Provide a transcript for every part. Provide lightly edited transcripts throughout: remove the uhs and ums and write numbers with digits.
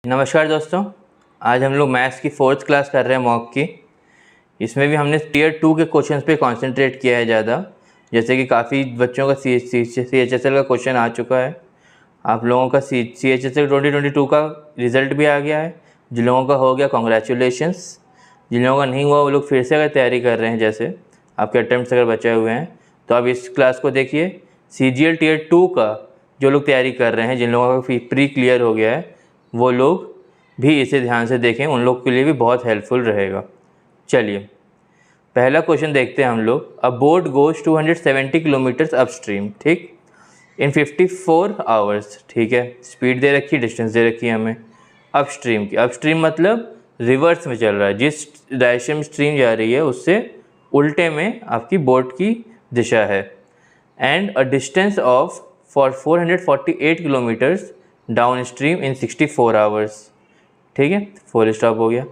नमस्कार दोस्तों, आज हम लोग मैथ्स की 4th क्लास कर रहे हैं मॉक की। इसमें भी हमने टियर 2 के क्वेश्चंस पे कंसंट्रेट किया है ज़्यादा। जैसे कि काफ़ी बच्चों का CHSL का क्वेश्चन आ चुका है। आप लोगों का CHSL 2022 का रिज़ल्ट भी आ गया है। जिन लोगों का हो गया कॉन्ग्रेचुलेशंस, जिन लोगों का नहीं हुआ वो लोग फिर से अगर तैयारी कर रहे हैं, जैसे आपके अटैम्प्ट्स अगर बचे हुए हैं तो आप इस क्लास को देखिए। CGL टियर 2 का जो लोग तैयारी कर रहे हैं, जिन लोगों का प्री क्लियर हो गया है, वो लोग भी इसे ध्यान से देखें, उन लोग के लिए भी बहुत हेल्पफुल रहेगा। चलिए पहला क्वेश्चन देखते हैं हम लोग। अ बोट गोज 270 किलोमीटर्स अपस्ट्रीम, ठीक, इन 54 आवर्स। ठीक है, स्पीड दे रखी, डिस्टेंस दे रखी है हमें अपस्ट्रीम की। अपस्ट्रीम मतलब रिवर्स में चल रहा है, जिस डायरेक्शन में स्ट्रीम जा रही है उससे उल्टे में आपकी बोट की दिशा है। And a distance of for 448 kilometres down stream in 64 hours. ठीक है, फुल स्टॉप हो गया।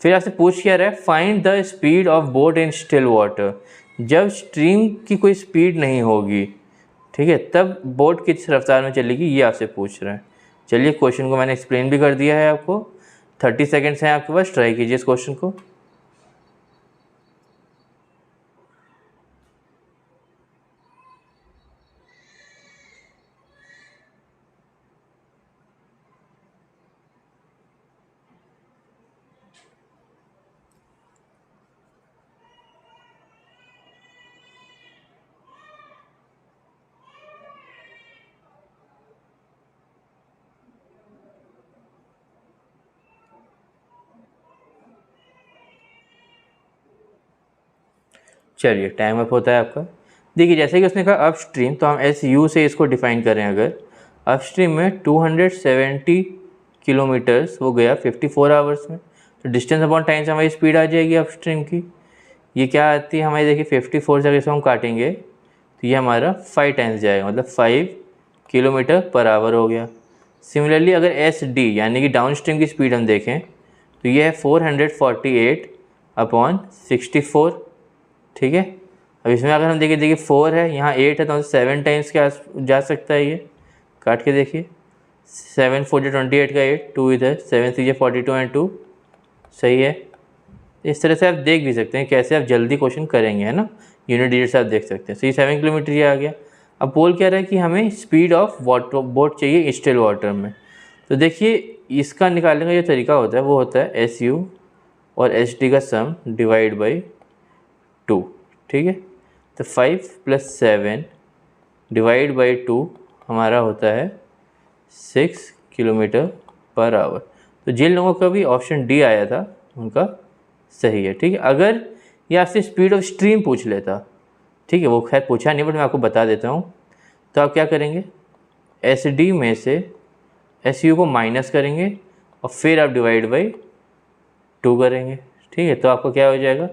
फिर आपसे पूछ क्या रहा है, find the speed of boat in still water. जब स्ट्रीम की कोई स्पीड नहीं होगी, ठीक है, तब बोट किस रफ्तार में चलेगी, ये आपसे पूछ रहा है। चलिए क्वेश्चन को मैंने एक्सप्लेन भी कर दिया है आपको। 30 सेकेंड्स हैं आपके पास, ट्राई कीजिए इस क्वेश्चन को। चलिए टाइम अप होता है आपका। देखिए जैसे कि उसने कहा अप स्ट्रीम, तो हम SU से इसको डिफाइन करें। अगर अप स्ट्रीम में 270 किलोमीटर्स वो गया 54 आवर्स में, तो डिस्टेंस अपॉन टाइम से हमारी स्पीड आ जाएगी अप स्ट्रीम की। ये क्या आती है हमारी, देखिए 54 से अगर इसको हम काटेंगे तो ये हमारा 5 टाइम्स जाएगा, मतलब 5 किलोमीटर पर आवर हो गया। सिमिलरली अगर SD यानी कि डाउन स्ट्रीम की स्पीड हम देखें तो ये है 448 अपॉन 64। ठीक है, अब इसमें अगर हम देखिए 4 है, यहाँ 8 है, तो 7 टाइम्स के आस जा सकता है। ये काट के देखिए, 7 4 28 का 8, 2 इधर, 7 3 42 एंड 2, सही है। इस तरह से आप देख भी सकते हैं कैसे आप जल्दी क्वेश्चन करेंगे, है ना। यूनिट डिजिट्स आप देख सकते हैं। सही, 7 किलोमीटर ये आ गया। अब बोल क्या रहा है कि हमें स्पीड ऑफ वाटर बोट चाहिए स्टिल वाटर में। तो देखिए इसका निकालने का जो तरीका होता है वो होता है SU और SD का सम डिवाइड बाई 2। ठीक है, तो 5 + 7 डिवाइड बाई 2 हमारा होता है 6 किलोमीटर पर आवर। तो जिन लोगों का भी ऑप्शन D आया था उनका सही है। ठीक है, अगर ये आपसे स्पीड ऑफ स्ट्रीम पूछ लेता, ठीक है, वो खैर पूछा नहीं बट मैं आपको बता देता हूँ, तो आप क्या करेंगे, SD में से SU को माइनस करेंगे और फिर आप डिवाइड बाई 2 करेंगे। ठीक है, तो आपको क्या हो जाएगा,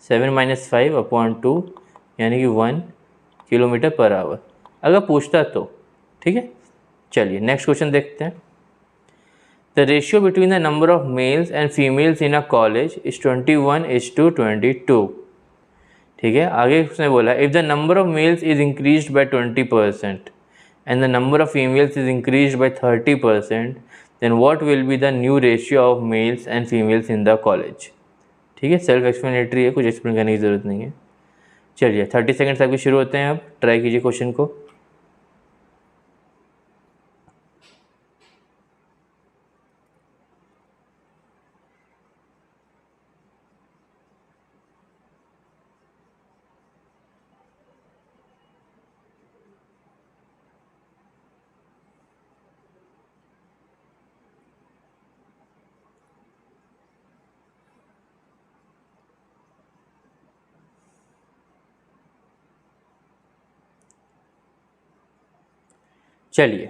7 - 5 अपॉन 2 यानी कि 1 किलोमीटर पर आवर, अगर पूछता तो। ठीक है, चलिए नेक्स्ट क्वेश्चन देखते हैं। The ratio between the number of males and females in a college is 21:22। ठीक है, आगे उसने बोला if the number of males is increased by 20% and the number of females is increased by 30%, then what will be the new ratio of males and females in the college. ठीक है, self explanatory है, कुछ explain करने की ज़रूरत नहीं है। चलिए 30 सेकेंड्स अभी शुरू होते हैं। अब ट्राई कीजिए क्वेश्चन को। चलिए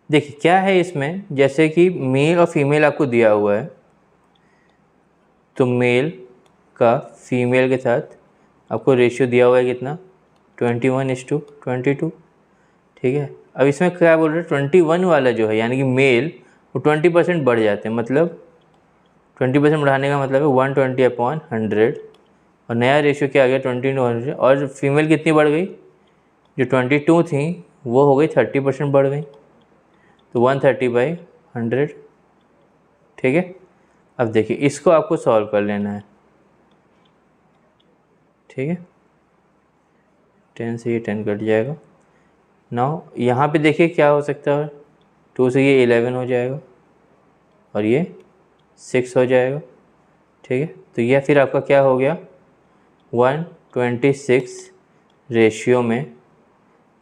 देखिए क्या है इसमें, जैसे कि मेल और फीमेल आपको दिया हुआ है, तो मेल का फीमेल के साथ आपको रेशियो दिया हुआ है कितना, 21:22। ठीक है, अब इसमें क्या बोल रहे हैं, 21 वाला जो है यानी कि मेल, वो 20% बढ़ जाते हैं। मतलब 20% बढ़ाने का मतलब है 120/100, और नया रेशियो क्या आ गया, 20:100। और फीमेल कितनी बढ़ गई, जो 22 थी वो हो गई 30% बढ़ गई, तो 130/100। ठीक है। अब देखिए इसको आपको सॉल्व कर लेना है, ठीक है। 10 से ये 10 कट जाएगा। नाउ यहाँ पे देखिए क्या हो सकता है, 2 से ये 11 हो जाएगा और ये 6 हो जाएगा, ठीक है। तो यह फिर आपका क्या हो गया, 126 रेशियो में,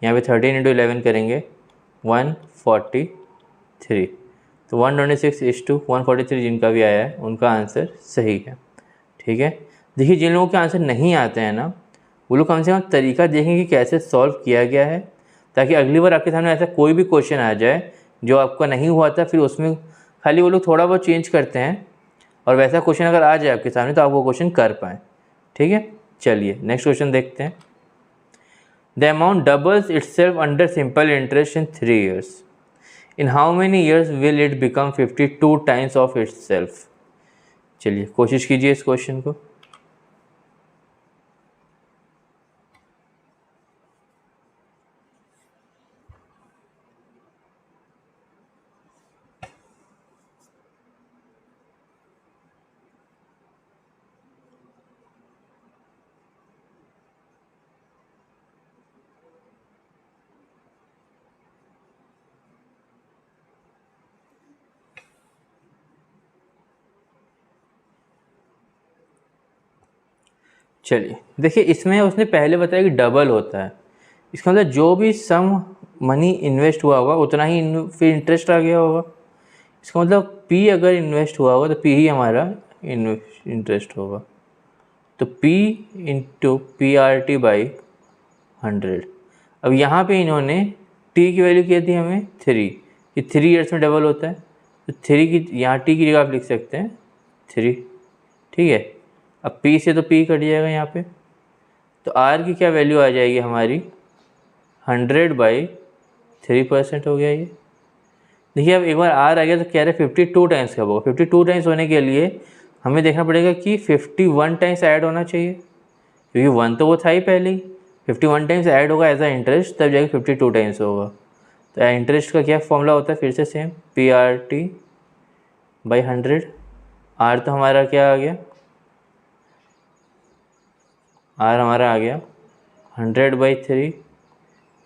यहाँ पे 13 इंटू 11 करेंगे 143। तो 126:143 जिनका भी आया है उनका आंसर सही है, ठीक है। देखिए जिन लोगों के आंसर नहीं आते हैं ना, वो लोग कम से कम तरीका देखें कि कैसे सॉल्व किया गया है, ताकि अगली बार आपके सामने ऐसा कोई भी क्वेश्चन आ जाए जो आपका नहीं हुआ था, फिर उसमें खाली वो लोग थोड़ा बहुत चेंज करते हैं और वैसा क्वेश्चन अगर आ जाए आपके सामने तो आप वो क्वेश्चन कर पाएँ, ठीक है। चलिए नेक्स्ट क्वेश्चन देखते हैं। The amount doubles itself under simple interest in 3 years. In how many years will it become 52 times of itself? चलिए कोशिश कीजिए इस क्वेश्चन को। चलिए देखिए इसमें उसने पहले बताया कि डबल होता है, इसका मतलब जो भी सम मनी इन्वेस्ट हुआ होगा उतना ही फिर इंटरेस्ट आ गया होगा। इसका मतलब P अगर इन्वेस्ट हुआ होगा तो P ही हमारा इंटरेस्ट होगा। तो P इंटू PRT बाई 100। अब यहाँ पे इन्होंने T की वैल्यू क्या दी हमें 3, ये 3 ईयर्स में डबल होता है, तो 3 की यहाँ T की जगह आप लिख सकते हैं 3, ठीक है। अब P से तो P कट जाएगा यहाँ पे, तो R की क्या वैल्यू आ जाएगी हमारी 100/3% हो गया ये। देखिए अब एक बार R आ गया तो कह रहे 52 टाइम्स कब होगा। 52 टाइम्स होने के लिए हमें देखना पड़ेगा कि 51 टाइम्स ऐड होना चाहिए, क्योंकि 1 तो वो था ही पहले ही। 51 टाइम्स ऐड होगा एज अ इंटरेस्ट, तब जाके 52 टाइम्स होगा। तो इंटरेस्ट का क्या फॉर्मूला होता है, फिर से सेम PRT/100। R तो हमारा क्या आ गया, R हमारा आ गया 100/3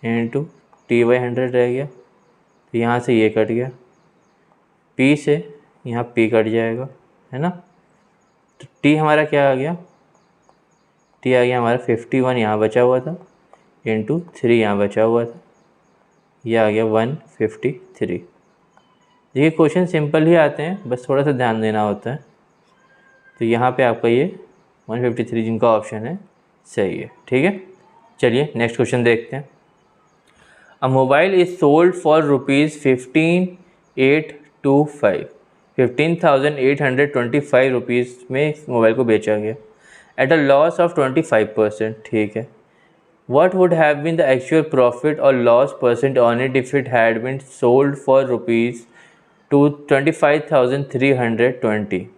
इंटू T/100 रह गया, तो यहाँ से ये कट गया, P से यहाँ P कट जाएगा, है ना। तो T हमारा क्या आ गया, T आ गया हमारा 51 यहाँ बचा हुआ था इंटू 3 यहाँ बचा हुआ था, यह आ गया 153। देखिए क्वेश्चन सिंपल ही आते हैं, बस थोड़ा सा ध्यान देना होता है। तो यहाँ पे आपका ये 153 जिनका ऑप्शन है सही है, ठीक है। चलिए नेक्स्ट क्वेश्चन देखते हैं। अ mobile is sold for ₹15,825, 15,825 rupees में इस मोबाइल को बेचा गया एट अ लॉस ऑफ 25%, ठीक है। What would have been the actual profit or loss percent on it if it had been sold for ₹25,320?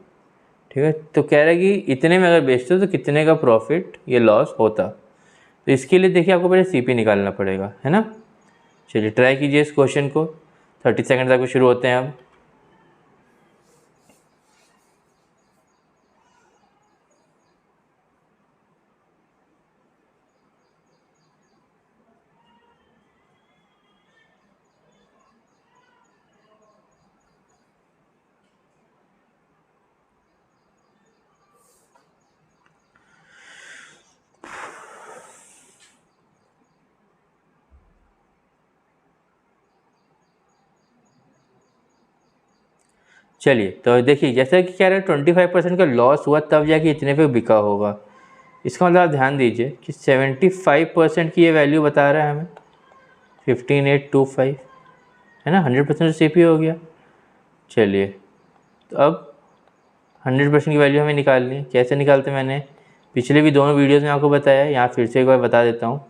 ठीक है, तो कह रहा है कि इतने में अगर बेचते हो तो कितने का प्रॉफिट ये लॉस होता। तो इसके लिए देखिए आपको पहले CP निकालना पड़ेगा, है ना। चलिए ट्राई कीजिए इस क्वेश्चन को। 30 सेकंड तक शुरू होते हैं अब। चलिए तो देखिए जैसा कि कह रहे हैं 25% का लॉस हुआ तब जाके इतने पे बिका होगा। इसका मतलब आप ध्यान दीजिए कि 75% की ये वैल्यू बता रहा है हमें 15,825, है ना। 100% CP हो गया। चलिए तो अब 100% की वैल्यू हमें निकालनी है। कैसे निकालते मैंने पिछले भी दोनों वीडियोस में आपको बताया है, यहाँ फिर से एक बार बता देता हूँ।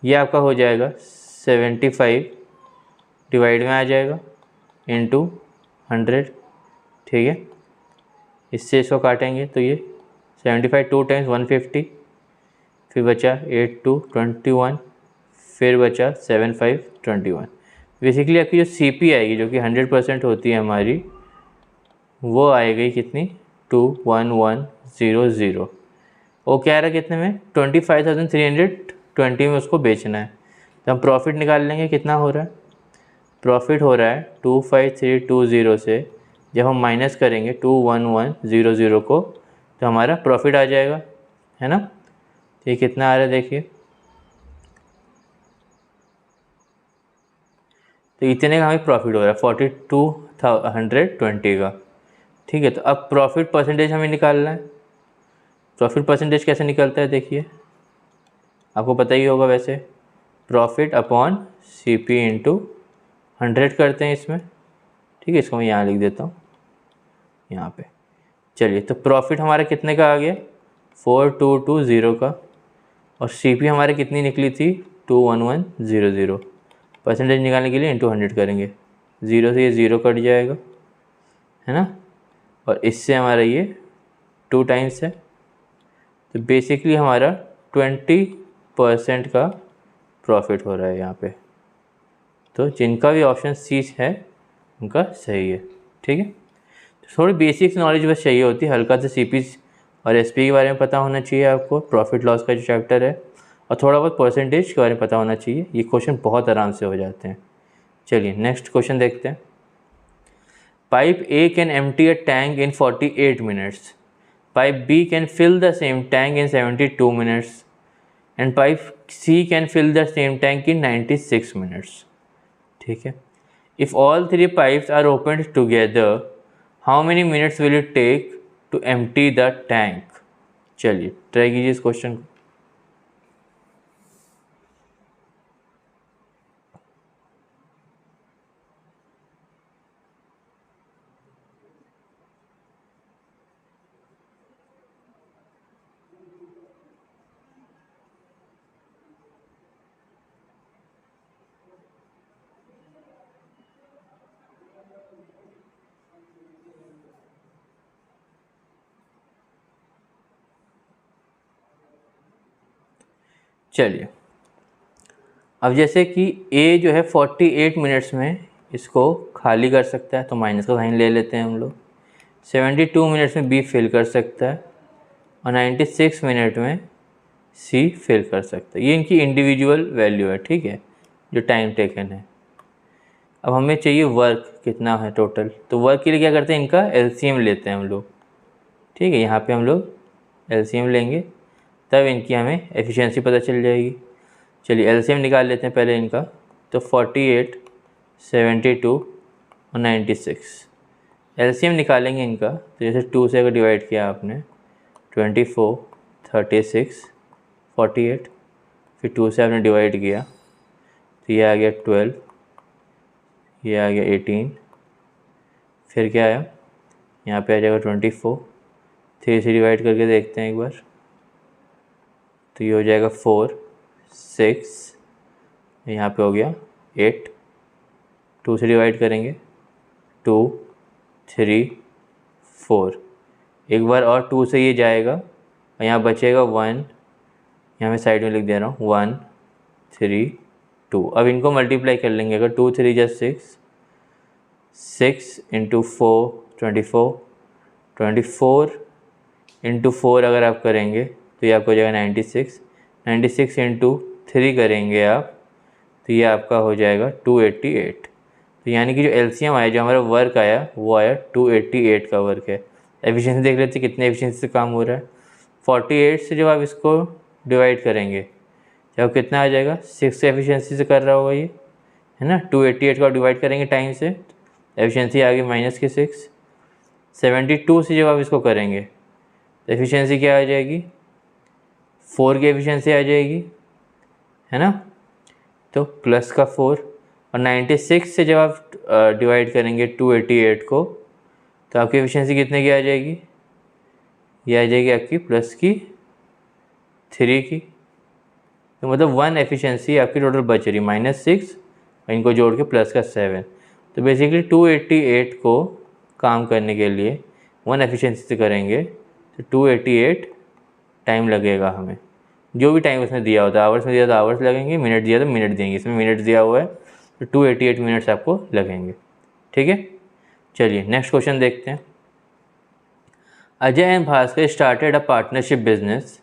ये आपका हो जाएगा 75 डिवाइड में आ जाएगा इंटू 100, ठीक है। इससे इसको काटेंगे तो ये 75 2 टाइम्स 150, फिर बचा 8 2 21, फिर बचा 7 5 21। बेसिकली आपकी जो CP आएगी जो कि 100% होती है हमारी, वो आएगी कितनी 21100। वो क्या रहा कितने में 25,320 में उसको बेचना है। तो हम प्रॉफिट निकाल लेंगे कितना हो रहा है। प्रॉफिट हो रहा है 25320 से जब हम माइनस करेंगे 21100 को तो हमारा प्रॉफिट आ जाएगा, है ना। तो ये कितना आ रहा है देखिए, तो इतने का हमें प्रॉफिट हो रहा है 4220 का। ठीक है, तो अब प्रॉफिट परसेंटेज हमें निकालना है। प्रॉफिट परसेंटेज कैसे निकलता है देखिए, आपको पता ही होगा वैसे, profit upon C P into 100 करते हैं इसमें। ठीक है, इसको मैं यहाँ लिख देता हूँ यहाँ पे। चलिए, तो प्रॉफिट हमारा कितने का आ गया 4220 का, और सी पी हमारी कितनी निकली थी 21100। परसेंटेज निकालने के लिए इंटू 100 करेंगे, 0 से ये 0 कट जाएगा, है ना। और इससे हमारा ये 2 टाइम्स है, तो बेसिकली हमारा 20% का प्रॉफिट हो रहा है यहाँ पे। तो जिनका भी ऑप्शन सी है उनका सही है। ठीक है, तो थोड़ी बेसिक नॉलेज बस चाहिए होती है, हल्का सा सीपी और एसपी के बारे में पता होना चाहिए आपको, प्रॉफिट लॉस का जो चैप्टर है, और थोड़ा बहुत परसेंटेज के बारे में पता होना चाहिए। ये क्वेश्चन बहुत आराम से हो जाते हैं। चलिए नेक्स्ट क्वेश्चन देखते हैं। Pipe A can empty a tank in 48 minutes, pipe B can fill the same tank in 72 minutes, and pipe C can fill the same tank in 96 minutes. ठीक है, if all 3 pipes are open together how many minutes will it take to empty the tank. चलिए try कीजिए इस question को। चलिए, अब जैसे कि A जो है 48 मिनट्स में इसको खाली कर सकता है, तो माइनस का साइन ले लेते हैं हम लोग। 72 मिनट्स में B फिल कर सकता है, और 96 मिनट में C फिल कर सकता है। ये इनकी इंडिविजुअल वैल्यू है, ठीक है, जो टाइम टेकन है। अब हमें चाहिए वर्क कितना है टोटल, तो वर्क के लिए क्या करते हैं, इनका LCM लेते हैं हम लोग। ठीक है, यहाँ पे हम लोग LCM लेंगे, तब इनकी हमें एफिशिएंसी पता चल जाएगी। चलिए एलसीएम निकाल लेते हैं पहले इनका, तो 48, 72 और 96। एलसीएम निकालेंगे इनका, तो जैसे 2 से अगर डिवाइड किया आपने 24, 36, 48, फिर 2 से आपने डिवाइड किया तो ये आ गया 12, ये आ गया 18, फिर क्या आया, यहाँ पे आ जाएगा 24। 3 से डिवाइड करके देखते हैं एक बार, तो ये हो जाएगा 4, 6, यहाँ पे हो गया 8। 2 से डिवाइड करेंगे 2, 3, 4। एक बार और 2 से ये जाएगा और यहाँ बचेगा 1, यहाँ मैं साइड में लिख दे रहा हूँ 1, 3, 2। अब इनको मल्टीप्लाई कर लेंगे, अगर 2, 3 जा 6, 6 इंटू 4 24, 24 इंटू 4 अगर आप करेंगे तो ये आपको हो जाएगा 96, 96 इंटू 3 करेंगे आप तो ये आपका हो जाएगा 288। तो यानी कि जो एलसीएम आया, जो हमारा वर्क आया, वो आया 288 का वर्क है। एफिशिएंसी देख लेते हैं कितने एफिशिएंसी से काम हो रहा है। 48 से जब आप इसको डिवाइड करेंगे जब कितना आ जाएगा, 6 से एफिशिएंसी से कर रहा होगा ये, है ना। 288 का डिवाइड करेंगे टाइम से, एफिशिएंसी आ गई माइनस के 6। 72 से जब आप इसको करेंगे तो एफिशिएंसी क्या आ जाएगी, 4 की एफिशिएंसी आ जाएगी, है ना, तो प्लस का 4। और 96 से जब आप डिवाइड करेंगे 288 को तो आपकी एफिशिएंसी कितने की आ जाएगी, ये आ जाएगी आपकी प्लस की 3 की। तो मतलब 1 एफिशिएंसी आपकी टोटल बच रही, -6 और इनको जोड़ के प्लस का 7। तो बेसिकली 288 को काम करने के लिए 1 एफिशिएंसी से करेंगे तो 288 टाइम लगेगा हमें, जो भी टाइम उसने दिया होता है। आवर्स में दिया तो आवर्स लगेंगे, मिनट दिया तो मिनट देंगे, इसमें मिनट दिया हुआ है तो 288 मिनट्स आपको लगेंगे। ठीक है, चलिए नेक्स्ट क्वेश्चन देखते हैं। Ajay and Bhaskar started a partnership business,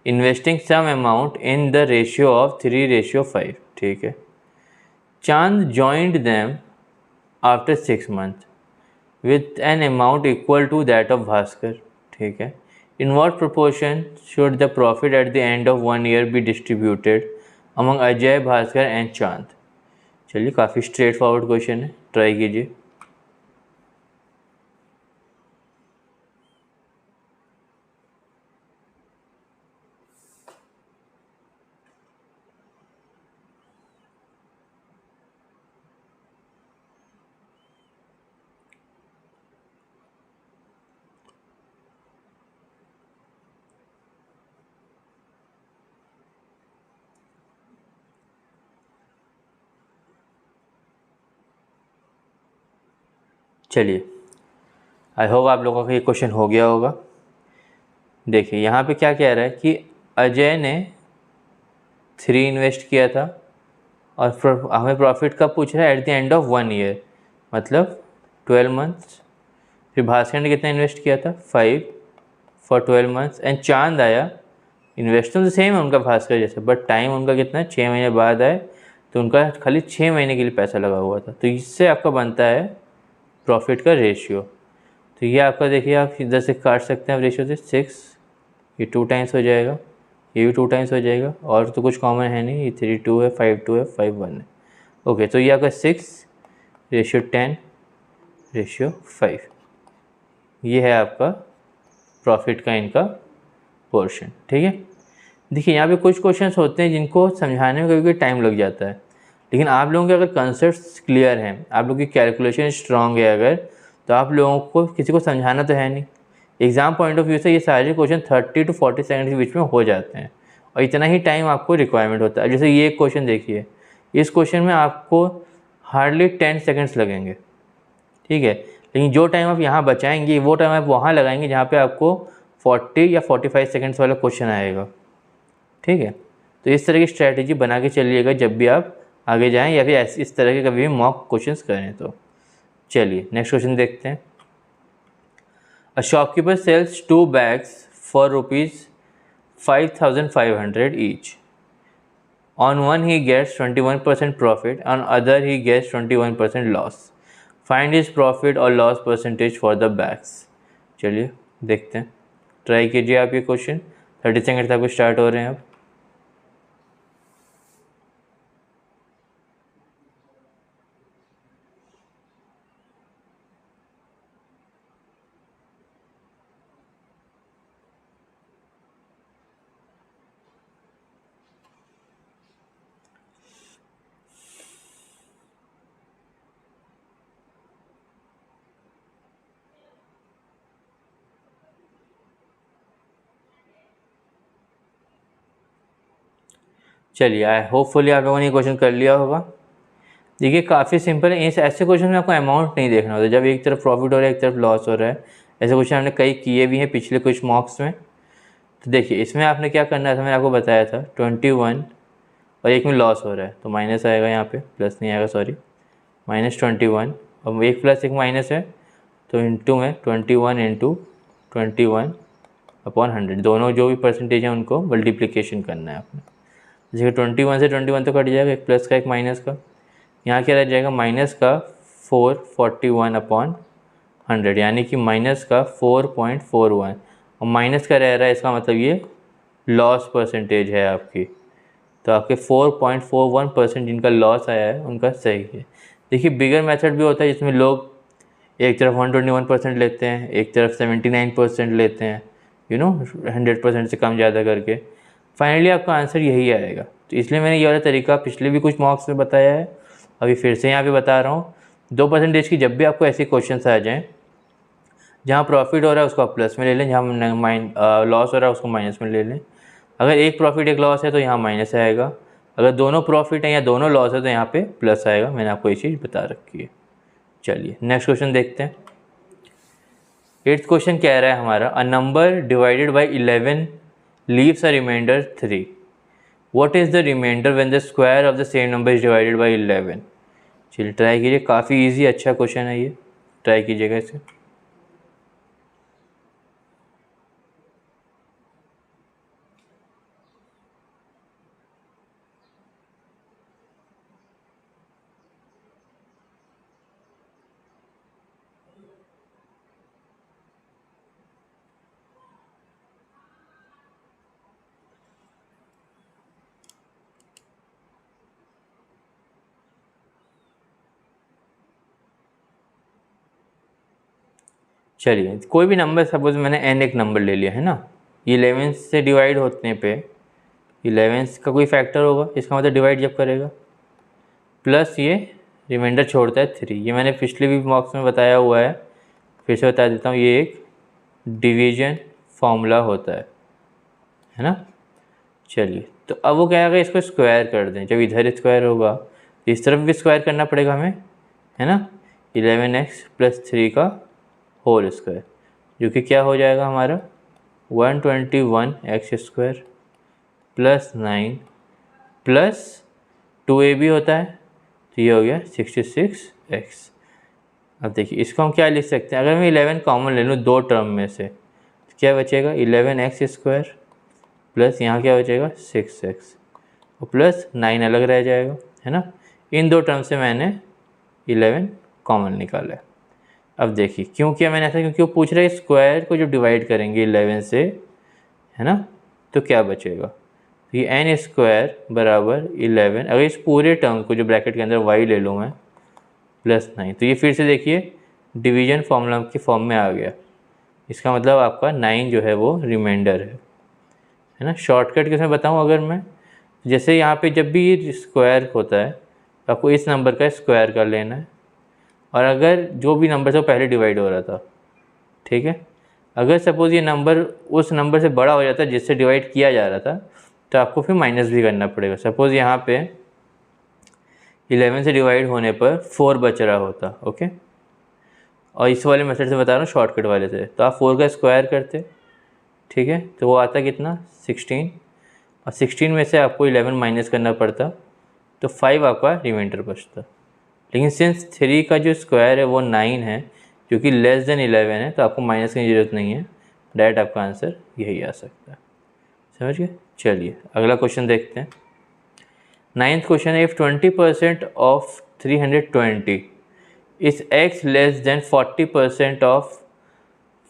investing some amount in the ratio of 3:5. ठीक है. Chand joined them after 6 months with an amount equal to that of Bhaskar. ठीक है. In what proportion should the profit at the end of 1 year be distributed among Ajay, Bhaskar and Chand? चलिए, काफ़ी straight forward question है, try कीजिए. चलिए, I hope आप लोगों का ये क्वेश्चन हो गया होगा. देखिए यहाँ पे क्या कह रहा है कि अजय ने 3 इन्वेस्ट किया था और हमें प्रॉफिट कब पूछ रहा है, at the end of 1 year, मतलब 12 मंथ्स. फिर भास्कर ने कितना इन्वेस्ट किया था, 5 फॉर 12 मंथ्स. एंड चांद आया, इन्वेस्ट तो सेम है उनका भास्कर जैसे, बट टाइम उनका कितना, 6 महीने बाद आए, तो उनका खाली 6 महीने के लिए पैसा लगा हुआ था. तो इससे आपका बनता है प्रॉफिट का रेशियो. तो ये आपका देखिए, आप इधर से काट सकते हैं आप रेशियो से 6, ये 2 टाइम्स हो जाएगा, ये भी 2 टाइम्स हो जाएगा, और तो कुछ कॉमन है नहीं, ये 3 2 है, 5 2 है, 5 1 है. ओके, तो ये आपका 6:10:5, ये है आपका प्रॉफिट का इनका पोर्शन. ठीक है. देखिए यहाँ पे कुछ क्वेश्चंस होते हैं जिनको समझाने में कभी टाइम लग जाता है, लेकिन आप लोगों के अगर कंसेप्ट क्लियर हैं, आप लोगों की कैलकुलेशन स्ट्रांग है अगर, तो आप लोगों को किसी को समझाना तो है नहीं. एग्ज़ाम पॉइंट ऑफ व्यू से ये सारे क्वेश्चन 30 to 40 सेकंड के बीच में हो जाते हैं, और इतना ही टाइम आपको रिक्वायरमेंट होता है. जैसे ये एक क्वेश्चन देखिए, इस क्वेश्चन में आपको हार्डली 10 सेकेंड्स लगेंगे. ठीक है. लेकिन जो टाइम आप यहाँ बचाएंगे वो टाइम आप वहाँ लगाएंगे जहाँ पे आपको 40 या 45 सेकेंड्स वाला क्वेश्चन आएगा. ठीक है. तो इस तरह की स्ट्रैटेजी बना के चलिएगा जब भी आप आगे जाएं, या फिर इस तरह के कभी भी मॉक क्वेश्चंस करें. तो चलिए नेक्स्ट क्वेश्चन देखते हैं. A shopkeeper sells 2 bags for ₹5,500 each. On one he gets 21% profit, on other he gets 21% loss. Find his profit और loss percentage for the bags. चलिए देखते हैं, ट्राई कीजिए आप ये क्वेश्चन. 30 सेकेंड आपको स्टार्ट हो रहे हैं अब. चलिए, आई होपफुली आप लोगों ने क्वेश्चन कर लिया होगा. देखिए काफ़ी सिंपल है. इस ऐसे क्वेश्चन में आपको अमाउंट नहीं देखना होता, जब एक तरफ प्रॉफिट हो रहा है एक तरफ लॉस हो रहा है. ऐसे क्वेश्चन हमने कई किए भी हैं पिछले कुछ मॉक्स में. तो देखिए इसमें आपने क्या करना था, मैंने आपको बताया था 21, और एक में लॉस हो रहा है तो माइनस आएगा, यहाँ पे प्लस नहीं आएगा, सॉरी, -21, और एक प्लस एक माइनस है तो इंटू में 21 × 21/100, दोनों जो भी परसेंटेज हैं उनको मल्टीप्लिकेशन करना है आपने. जैसे 21 से 21 तो कट जाएगा, एक प्लस का एक माइनस का. यहाँ क्या रह जाएगा, माइनस का 441/100, यानी कि माइनस का 4.41, और माइनस का रह रहा है, इसका मतलब ये लॉस परसेंटेज है आपकी. तो आपके 4.41% जिनका लॉस आया है उनका सही है. देखिए बिगर मेथड भी होता है जिसमें लोग एक तरफ 121% लेते हैं, एक तरफ 79% लेते हैं, 100% से कम ज़्यादा करके. फाइनली आपका आंसर यही आएगा. तो इसलिए मैंने ये वाला तरीका पिछले भी कुछ मॉक्स में बताया है, अभी फिर से यहाँ पे बता रहा हूँ. 2% की जब भी आपको ऐसे क्वेश्चन आ जाएँ जहाँ प्रॉफिट हो रहा है उसको आप प्लस में ले लें, जहाँ लॉस हो रहा है उसको माइनस में ले लें. अगर एक प्रॉफिट एक लॉस है तो यहाँ माइनस आएगा, अगर दोनों प्रॉफिट हैं या दोनों लॉस है तो यहाँ पे प्लस आएगा. मैंने आपको ये चीज़ बता रखी है. चलिए नेक्स्ट क्वेश्चन देखते हैं. 8th क्वेश्चन कह रहा है हमारा, a number divided by 11 leaves a remainder 3. What is the remainder when the square of the same number is divided by 11? चलिए ट्राई कीजिए, काफ़ी इजी अच्छा क्वेश्चन है ये, ट्राई कीजिएगा इसे. चलिए कोई भी नंबर, सपोज मैंने n एक नंबर ले लिया है ना, 11 से डिवाइड होने पे 11 का कोई फैक्टर होगा, इसका मतलब डिवाइड जब करेगा, प्लस ये रिमाइंडर छोड़ता है 3। ये मैंने पिछले भी बॉक्स में बताया हुआ है, फिर से बता देता हूँ, ये एक डिवीजन फॉर्मूला होता है ना। चलिए तो अब वो क्या आएगा, इसको स्क्वायर कर दें। जब इधर स्क्वायर होगा तो इस तरफ भी स्क्वायर करना पड़ेगा हमें, है ना। 11x + 3 का होल स्क्वायर, जो कि क्या हो जाएगा हमारा 121x² + 9 प्लस 2a भी होता है, तो ये हो गया 66x। अब देखिए इसको हम क्या लिख सकते हैं, अगर मैं 11 कॉमन ले लूँ दो टर्म में से, तो क्या बचेगा 11x² प्लस यहाँ क्या बचेगा 6x और प्लस 9 अलग रह जाएगा, है ना। इन दो टर्म से मैंने 11 कॉमन निकाला है। अब देखिए क्यों किया मैंने ऐसा, क्योंकि वो पूछ रहा है स्क्वायर को जो डिवाइड करेंगे 11 से, है ना, तो क्या बचेगा। तो ये n² बराबर 11, अगर इस पूरे टर्म को जो ब्रैकेट के अंदर y ले लूँ मैं + 9, तो ये फिर से देखिए डिवीजन फॉर्मूला के फॉर्म में आ गया। इसका मतलब आपका 9 जो है वो रिमाइंडर है ना। शॉर्टकट किसमें बताऊँ, अगर मैं जैसे यहाँ पे जब भी स्क्वायर होता है तो आपको इस नंबर का स्क्वायर कर लेना है, और अगर जो भी नंबर से पहले डिवाइड हो रहा था, ठीक है, अगर सपोज़ ये नंबर उस नंबर से बड़ा हो जाता है जिससे डिवाइड किया जा रहा था, तो आपको फिर माइनस भी करना पड़ेगा। सपोज़ यहाँ पे 11 से डिवाइड होने पर 4 बच रहा होता, ओके, और इस वाले मेथड से बता रहा हूँ शॉर्टकट वाले से, तो आप 4 का स्क्वायर करते, ठीक है, तो वो आता कितना 16, और 16 में से आपको 11 माइनस करना पड़ता, तो 5 आपका रिमाइंडर बचता। लेकिन सिंस 3 का जो स्क्वायर है वो 9 है, जो कि <11 है, तो आपको माइनस की ज़रूरत नहीं है, डायरेक्ट आपका आंसर यही आ सकता है। समझ गए। चलिए अगला क्वेश्चन देखते हैं। 9th क्वेश्चन है, if 20% of 320 is x less than 40% of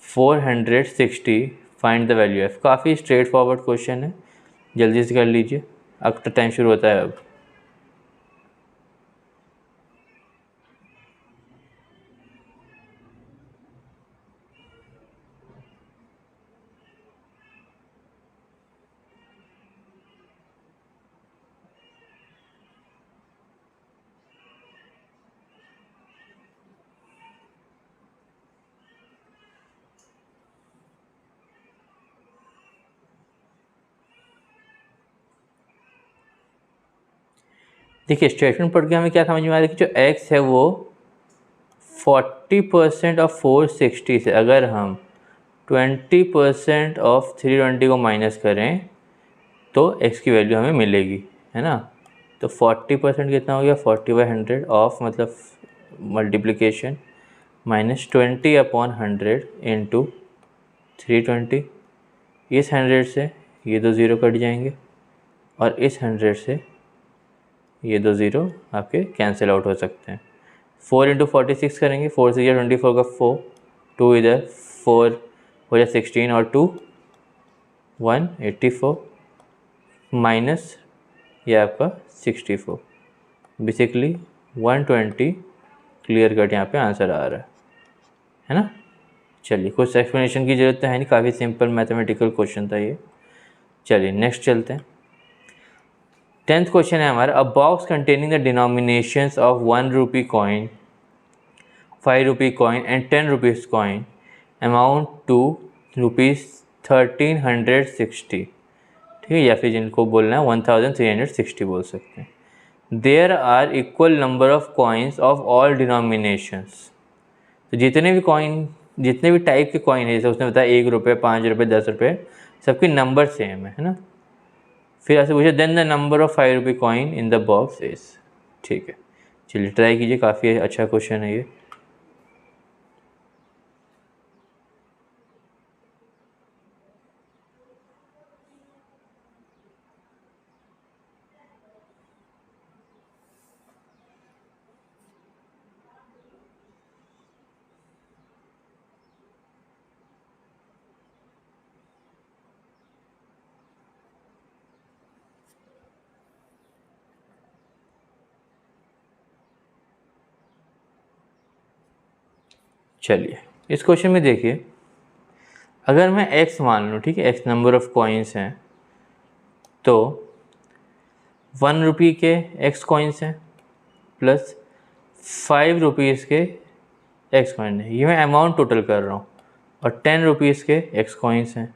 460, find the value f। काफ़ी स्ट्रेट फॉरवर्ड क्वेश्चन है, जल्दी से कर लीजिए, अब तो टाइम शुरू होता है अब। देखिए स्टेटमेंट पढ़ के हमें क्या समझ में आ रहा है कि जो x है वो 40% ऑफ 460 से अगर हम 20% ऑफ 320 को माइनस करें तो x की वैल्यू हमें मिलेगी, है ना। तो 40% कितना हो गया 40/100 ऑफ मतलब मल्टीप्लिकेशन माइनस 20/100 इंटू 320। इस 100 से ये दो ज़ीरो कट जाएंगे और इस 100 से ये दो ज़ीरो आपके कैंसिल आउट हो सकते हैं। 4 इंटू 46 करेंगे, 4 से 24 का 4, 2 इधर 4 हो जाए 16 और 2 184 माइनस ये आपका 64, बेसिकली 120 क्लियर कट यहाँ पे आंसर आ रहा है ना। चलिए कुछ एक्सप्लेनेशन की ज़रूरत तो है नहीं, काफ़ी सिंपल मैथमेटिकल क्वेश्चन था ये। चलिए नेक्स्ट चलते हैं। 10th क्वेश्चन है हमारा, a box containing the denominations of 1 rupee coin, 5 rupee coin and 10 rupees coin amount to ₹1360, ठीक है, या फिर जिनको बोलना है 1360 बोल सकते हैं। There are equal number of coins of all denominations. तो जितने भी कॉइन, जितने भी टाइप के कॉइन है, जैसे उसने बताया 1 रुपये, 5 रुपये, 10 रुपये, सबके नंबर सेम है ना। फिर ऐसे पूछे then the number of 5 rupee coin in the box is, ठीक है। चलिए ट्राई कीजिए, काफ़ी अच्छा क्वेश्चन है ये। चलिए इस क्वेश्चन में देखिए, अगर मैं x मान लूँ, ठीक है, x नंबर ऑफ कॉइन्स हैं, तो 1 रुपये के x कॉइन्स हैं प्लस 5 रुपीज़ के x कॉइन है, ये मैं अमाउंट टोटल कर रहा हूँ, और 10 रुपीज़ के x कॉइन्स हैं।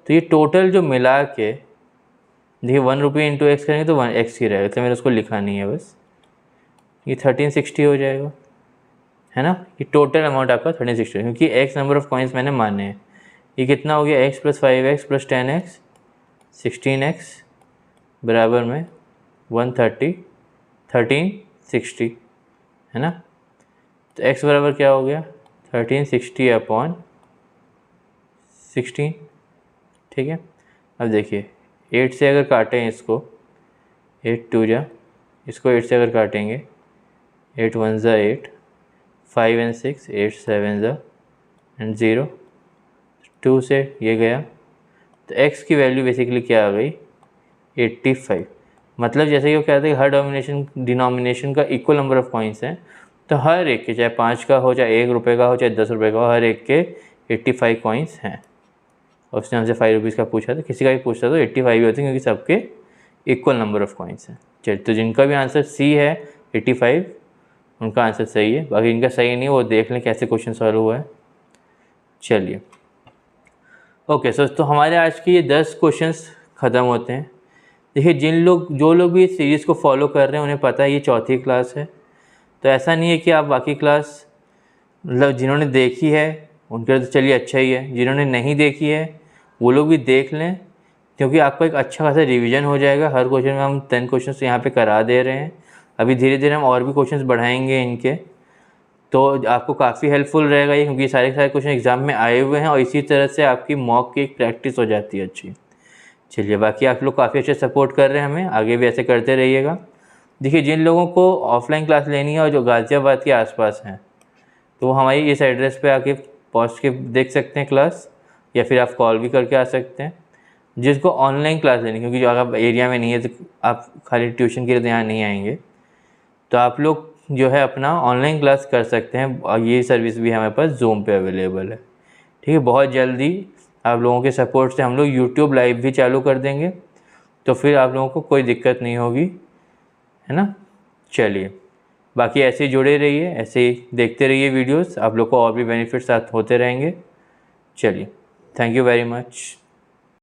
तो ये टोटल जो मिला के देखिए 1 रुपये इंटू एक्स करेंगे तो 1 x ही रहेगा, तो मैंने उसको लिखा नहीं है, बस ये 1360 हो जाएगा, है ना। ये टोटल अमाउंट आपका 1360, क्योंकि x नंबर ऑफ कॉइन्स मैंने माने हैं। ये कितना हो गया, x plus 5x plus 10x 16x बराबर में 1360, है ना। तो x बराबर क्या हो गया, 1360 अपॉन 16, ठीक है। अब देखिए 8 से अगर काटें इसको, 8 2 जा, इसको 8 से अगर काटेंगे, 8 1 ज़ा 8, 5 and 6, 8 7 ज़ा एंड 0, 2 से ये गया, तो x की वैल्यू बेसिकली क्या आ गई, 85। मतलब जैसे कि वो कहते हैं हर डिनोमिनेशन का इक्वल नंबर ऑफ कॉइन्स हैं, तो हर एक के, चाहे 5 का हो, चाहे 1 रुपये का हो, चाहे 10 रुपये का हो, हर एक के 85 कॉइन्स हैं। और उसने हमसे 5 रुपीज़ का पूछा था, किसी का भी पूछता तो 85 ही होते हैं, क्योंकि सबके इक्वल नंबर ऑफ कॉइन्स हैं। चलिए, तो जिनका भी आंसर सी है 85, उनका आंसर सही है। बाकी इनका सही नहीं, वो देख लें कैसे क्वेश्चन सॉल्व हुआ है। चलिए ओके सो, तो हमारे आज के ये 10 क्वेश्चंस ख़त्म होते हैं। देखिए जो लोग भी इस सीरीज़ को फॉलो कर रहे हैं, उन्हें पता है ये चौथी क्लास है, तो ऐसा नहीं है कि आप बाकी क्लास, मतलब जिन्होंने देखी है उनके लिए तो चलिए अच्छा ही है, जिन्होंने नहीं देखी है वो लोग भी देख लें, क्योंकि आपको एक अच्छा खासा रिवीजन हो जाएगा। हर क्वेश्चन में हम 10 क्वेश्चन यहाँ पे करा दे रहे हैं, अभी धीरे धीरे हम और भी क्वेश्चन बढ़ाएंगे इनके, तो आपको काफ़ी हेल्पफुल रहेगा ये, क्योंकि सारे क्वेश्चन एग्ज़ाम में आए हुए हैं, और इसी तरह से आपकी मॉक की एक प्रैक्टिस हो जाती है अच्छी। चलिए, बाकी आप लोग काफ़ी अच्छे सपोर्ट कर रहे हैं हमें, आगे भी ऐसे करते रहिएगा। देखिए, जिन लोगों को ऑफलाइन क्लास लेनी है और जो गाज़ियाबाद के आसपास हैं, तो वो हमारी इस एड्रेस पे आके पहुँच के देख सकते हैं क्लास, या फिर आप कॉल भी करके आ सकते हैं। जिसको ऑनलाइन क्लास लेनी, क्योंकि जो आप एरिया में नहीं है तो आप खाली ट्यूशन के लिए तो यहाँ नहीं आएंगे, तो आप लोग जो है अपना ऑनलाइन क्लास कर सकते हैं, और ये सर्विस भी हमारे पास Zoom पे अवेलेबल है, ठीक है। बहुत जल्दी आप लोगों के सपोर्ट से हम लोग YouTube लाइव भी चालू कर देंगे, तो फिर आप लोगों को कोई दिक्कत नहीं होगी, है ना। चलिए, बाकी ऐसे ही जुड़े रहिए, ऐसे ही देखते रहिए वीडियोस, आप लोग को और भी बेनिफिट्स होते रहेंगे। चलिए, थैंक यू वेरी मच।